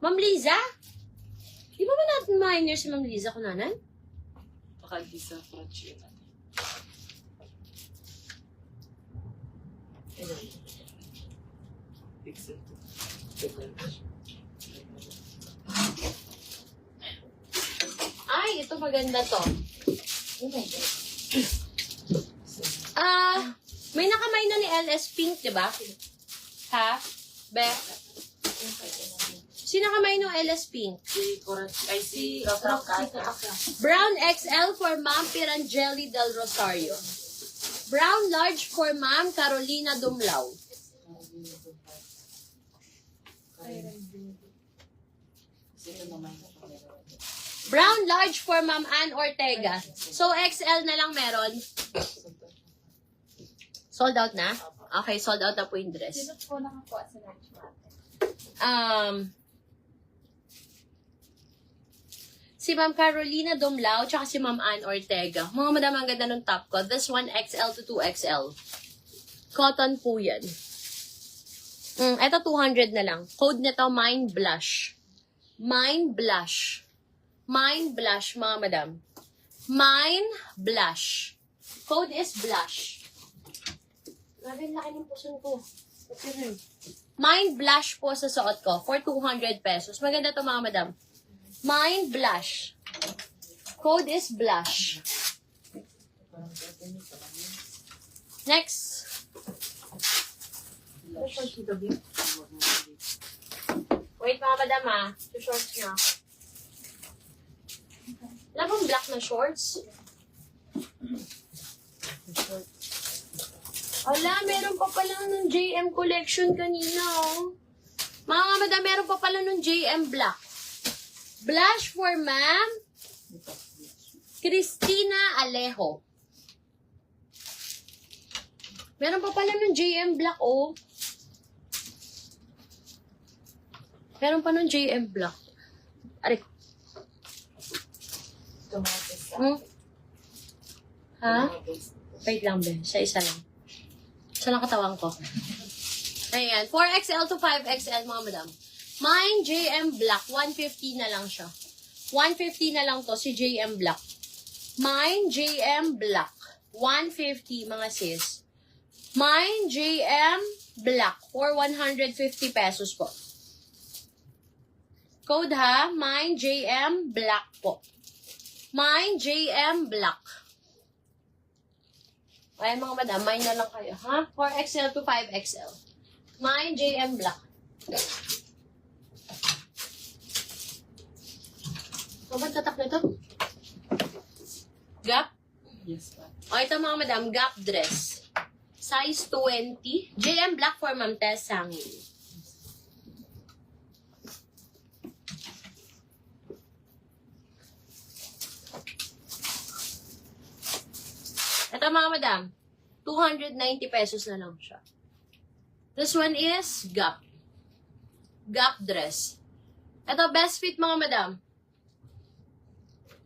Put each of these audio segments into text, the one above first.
Ma'am Liza? Di ba natin minor si Ma'am Liza kunanan? Baka di sa crotch yun. Pixel to. Ay, ito maganda to. Oh my God. May nakamay na ni LS Pink, di ba? Ha? Be? Sino kamay no LS Pink? Si crotch, ay si Franca. Brown XL for Ma'am Pirangeli Del Rosario. Brown large for Ma'am Carolina Dumlao. Brown large for Ma'am Ann Ortega. So XL na lang meron. Sold out na? Okay, sold out na po yung dress. Sino po nakakuha sa large natin? Si Ma'am Carolina Dumlao, tsaka si Ma'am Ann Ortega. Mga madam, ang ganda ng top ko. This one, XL to 2XL. Cotton po yan. Ito, 200 na lang. Code nito, Mind Blush. Mind Blush. Mind Blush, mga madam. Mind Blush. Code is Blush. Grabe, laki ng puson ko. Mind Blush po sa suot ko for 200 pesos. Maganda to, mga madam. Mind Blush. Code is Blush. Next. Wait, mga madam ha. Yung shorts niya. Wala bang black na shorts? Wala, meron pa pala ng JM collection kanina, oh. Mga madam, meron pa pala ng JM black. Blush for Ma'am Cristina Alejo. Meron pa pala ng JM black, oh. Meron pa ng JM black. Aray. Ha? Wait lang, Ben. Sa isa lang. Sa lang katawan ko. Ayan. 4XL to 5XL, mga madam. Mine, JM Black. 150 na lang siya. 150 na lang to si JM Black. Mine, JM Black. 150, mga sis. Mine, JM Black. For 150 pesos po. Code ha. Mine, JM Black po. Mine, JM Black. Ay, mga madam, mine na lang kayo, ha? 4XL to 5XL. Mine, JM Black. Ba't tatak na ito? Gap? Yes, ma'am. O, ito mga madam, Gap dress. Size 20. JM Black for Ma'am Tess Sangin. Ito mga madam, 290 pesos na lang siya. This one is Gap. Gap dress. Ito, best fit mga madam.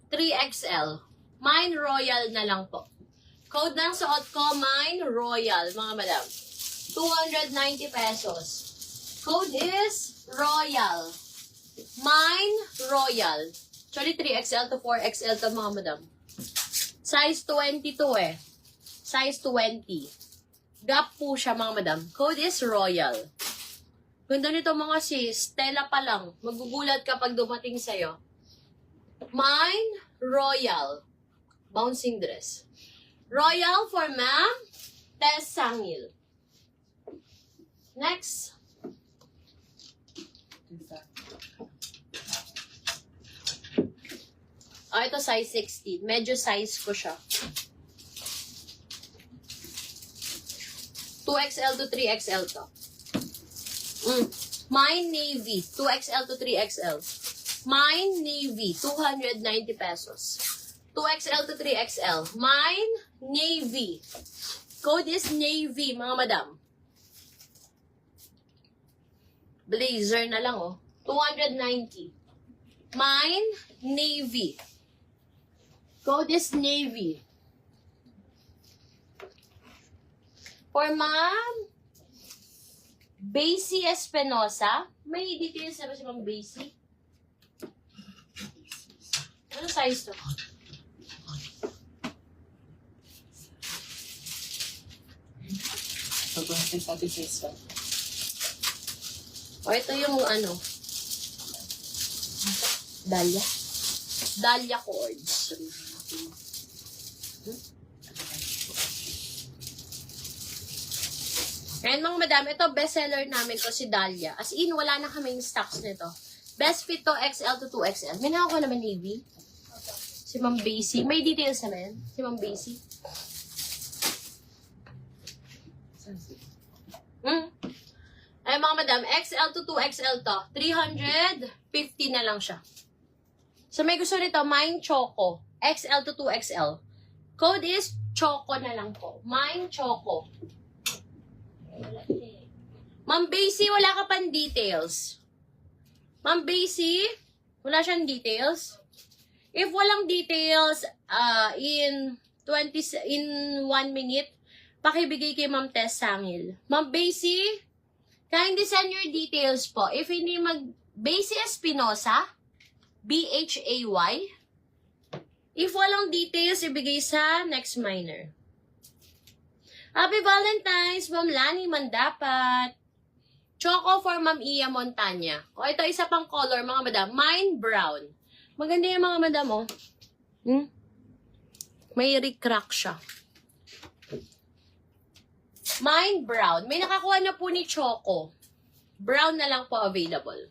3XL. Mine Royal na lang po. Code ng suot ko, Mine Royal, mga madam. 290 pesos. Code is Royal. Mine Royal. Actually, 3XL to 4XL to mga madam. Size 22 eh. Size 20. Gap po siya, mga madam. Code is Royal. Ganda nito mga sis. Stella pa lang. Magugulat kapag dumating sa'yo. Mine Royal. Bouncing dress. Royal for Ma'am Tess Sangil. Next. Oh, ito size 16. Medyo size ko siya. 2XL to 3XL to. Mine Navy. 2XL to 3XL. Mine Navy. 290 pesos. 2XL to 3XL. Mine Navy. Code is Navy, mga madam. Blazer na lang, oh. 290. Mine Navy. Code is Navy. For Ma'am Basie Espinosa. May details na ba si Ma'am Basie? Ano size to? Sobrang satisfied pa. O, ito yung ano. Dahlia. Dahlia cords. Ayan mga madam, ito bestseller namin to si Dahlia. As in, wala na kaming stocks nito. Best fit to XL to 2XL. May nakakuha naman navy. Si Ma'am Basie. May details naman. Si Ma'am Basie. Ay mga madam, XL to 2XL to. 350 na lang siya. So may gusto nito, Mine Choco. XL to 2XL. Code is Choco na lang po. Mine Choco. Ma'am Basie, wala ka pang details. Ma'am Basie, wala siyang details. If walang details in 1 minute, pakibigay kay Ma'am Tess Sangil. Ma'am Basie, kindly send your details po. If hindi Basie Espinosa, B-H-A-Y. If walang details, ibigay sa next minor. Happy Valentine's, Ma'am Lani Mandapat. Choco for Ma'am Iya Montanya. O, ito isa pang color, mga madam. Mine brown. Maganda yung mga madam, oh. May recrack siya. Mine brown. May nakakuha na po ni Choco. Brown na lang po available.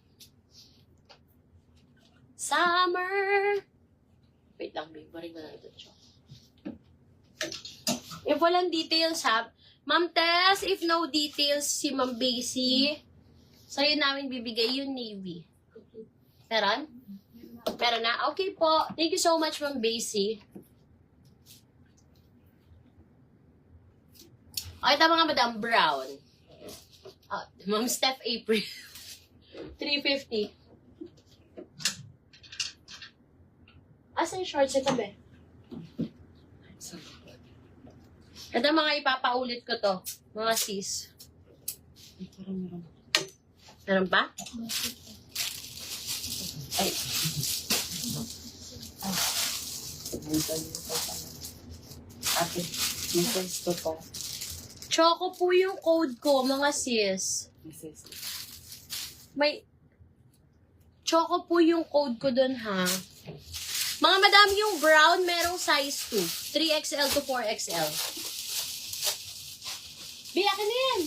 Summer. Wait lang, babe. Baring ko na ito, Choco. If walang details, ha? Ma'am Tess, if no details si Ma'am Basie, sa'yo namin bibigay yung navy. Meron? Meron na? Okay po. Thank you so much, Ma'am Basie. O, ito mga madam, brown. Ma'am Steph April. 350. Asan yung shorts ito, be? Ito mga ipapaulit ko to. Mga sis. Meron pa? Ay. Ate, may size ko pa. Choco po yung code ko, mga sis. May Choco po yung code ko dun, ha? Mga madam, yung brown, merong size 2. 3XL to 4XL. Biyakin na yan.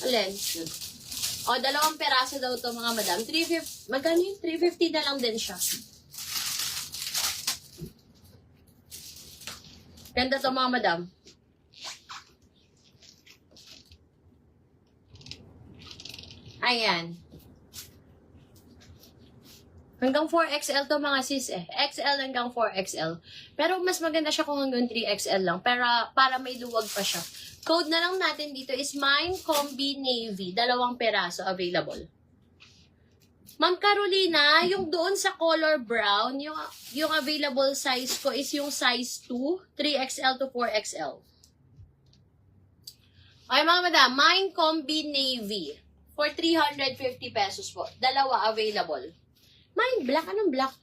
Alin? O, 2 peraso daw to mga madam. 350, magkano yun? 350 na lang din siya. Ganda to mga madam. Ayan. Hanggang 4XL to mga sis eh. XL hanggang 4XL. Pero mas maganda siya kung hanggang 3XL lang. Pero para may luwag pa siya. Code na lang natin dito is Mine Combi Navy. 2 peraso available. Ma'am Carolina, yung doon sa color brown, yung available size ko is yung size 2, 3XL to 4XL. Okay mga madam, Mine Combi Navy. For 350 pesos po. 2 available. Mine black. Anong black?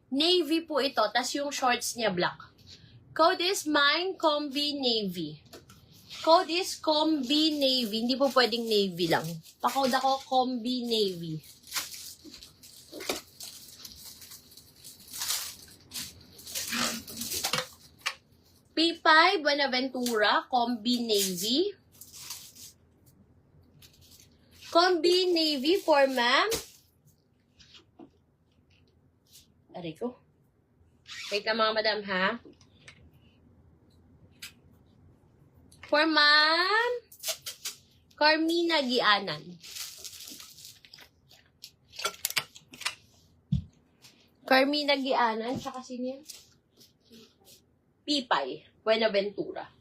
Navy po ito. Tas yung shorts niya black. Code is Mine Combi Navy. Code is Combi Navy. Hindi po pwedeng Navy lang. Pa-code ako Combi Navy. P5 Buenaventura Combi Navy. Combi Navy for ma'am. Aray ko. Wait lang mga madam ha. For ma'am Carmina Gianan. Carmina Gianan. Tsaka sino yan? Pipay Buenaventura.